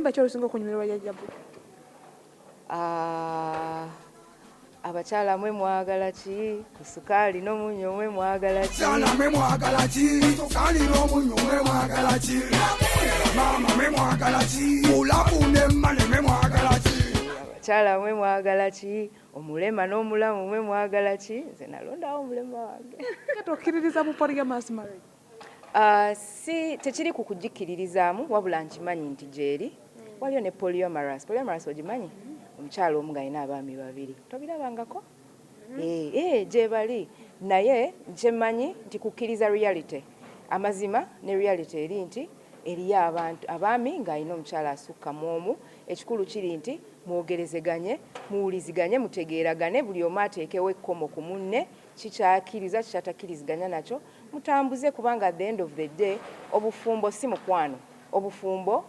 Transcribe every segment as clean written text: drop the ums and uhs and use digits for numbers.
Bachalo singo kunyumirwa jajjabu. Abakyala mwe mwagala ki? Ku sukaali n'omunnyo mwe mwagala ki? Abakyala mwe mwagala ki? Sukaali n'omunnyo mwe mwagala ki? Mama mwe mwagala ki? Mulabu n'emmane mwe mwagala ki? Abakyala mwe mwagala ki? Omulema n'omulamu mwe mwagala ki? Nze nalondawo omulema wange. Tokkiririza mu polygamous marriage. Si tekiri ku kugikiririzaamu wabula nkimanyi nti gyeri waliyo ne polyamorous. Polyamorous ogimanyi? Omukyala omu ng'alina abaami babiri. Tobirabangako? Gye bali. Naye kyemanyi nti kukkiriza reality. Amazima ne reality eri nti eriyo abantu abaami ng'alina omukyala asukka mu omu. Ekikulu kiri nti mwogerezeganye, muwuliziganye, mutegeeragane, buli omu ateekewo ekkomo ku munne, kikyakkiriza kikyatakkiriziganya nakyo, mutambuze kubanga at the end of the day obufumbo si mukwano. Obufumbo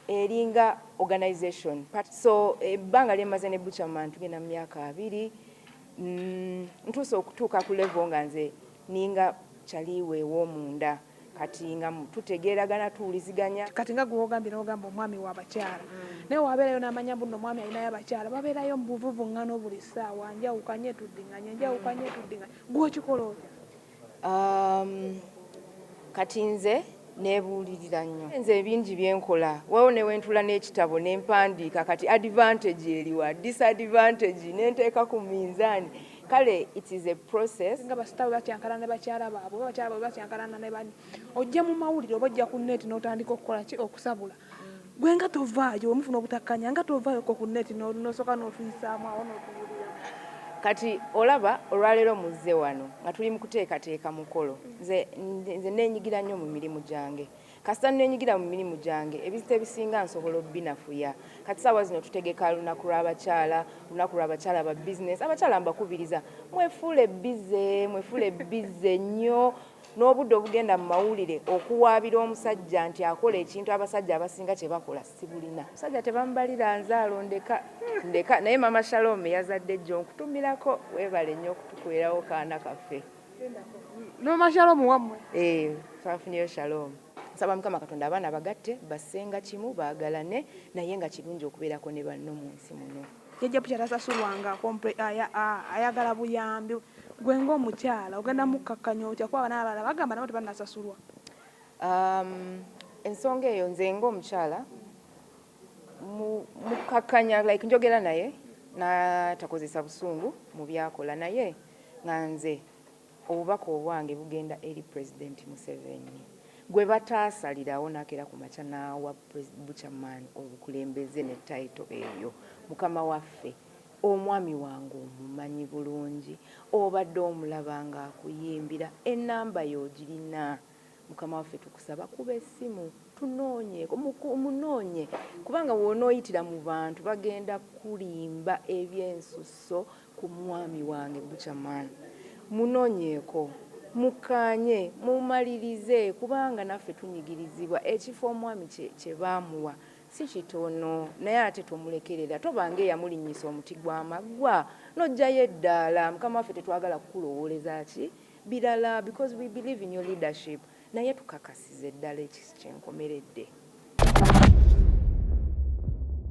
eringa organization. So ebbanga lyemaze ne Butcherman tugenda mu myaka 2 ntuuse okutuuka ku level nga nze ninga kyaliwe ew'omunda kati nga tutegeeragana tuwuliziganya. Kati nga gwe ogambye n'ogamba omwami w'abakyala. Naye wabeerayo n'amanya buno omwami alinayo abakyala babeerayo mu buvuvuŋŋano buli ssaawa njawukanye tuddiŋŋanye njawukanye tuddiŋŋanye. Gwe okikola otya? Kati nze nebuulirira nnyo. Nze bingi byenkola. Waliwo ne wentula n'ekitabo ne mpandiika kati advantage eriwa disadvantage n'enteeka ku minzaani. Kale it is a process. Nga basitawe batyankalana ne bakyala baabwe bakyala baabwe batyankalana ne bani. Ojja mu mawulire oba ojja ku nneeti n'otandika okukola ki okusabula. Gwe nga tovaayo omufuna obutakkanya nga tovaayo ku nneeti n'osooka n'otuyisaamu awo n'otuwulira. Kati olaba olwaleero muzze wano nga tuli mu kuteekateeka mukolo. Nze neenyigira nnyo mu mirimu gyange. Kasita neenyigira mu mirimu gyange ebizito ebisinga nsobola obbinafuya. Kati saawa zino tutegeka lunaku lw'abakyala ba bizinesi. Abakyala mbakubiriza mwefuule bize nnyo n'obudde obugenda mu mawulire okuwaabira omusajja nti akola ekintu abasajja abasinga kye bakola si bulina. Omusajja tebamubalira nzaalo ndeka naye Mama Shalom yazadde jjo nkutumirako weebale nnyo okutukwerawo kaana kaffe. Mama Shalom wammwe? Twafunyeyo Shalom. Nsaba Mukama Katonda abaana bagatte basenga kimu baagalane naye nga kirungi okubeerako ne banno mu nsi muno. Jjajja Butcher tasasulwanga ayagala buyambi. Gwe ng'omukyala ogenda mukkakkanya otya kuba n'abalala bagamba nabo tebannasasulwa. Ensonga eyo nze ng'omukyala mukkakkanya like njogera naye n'atakozesa busungu mu byakola naye nga nze obubaka obwange bugenda eri President Museveni. Gwe bataasalirawo n'akeera ku makya n'awa Butcherman obukulembeze ne tayito eyo. Mukama waffe omwami wange omumanyi bulungi obadde omulaba nga akuyimbira ennamba y'ogirina. Mukama waffe tukusaba kuba essimu tunoonye munoonye kubanga w'onooyitira mu bantu bagenda kulimba ebyensusso ku mwami wange Butcherman. Munoonyeeko mukkaanye mumalirize kubanga naffe tunyigirizibwa ekifo omwami kye baamuwa si kitono naye ate tumulekerera tobange yamulinnyisa omuti gw'amaggwa n'ojjayo eddaala. Mukama waffe tetwagala kukulowooleza ki birala because we believe in your leadership naye tukakasiza eddala ekyenkomeredde.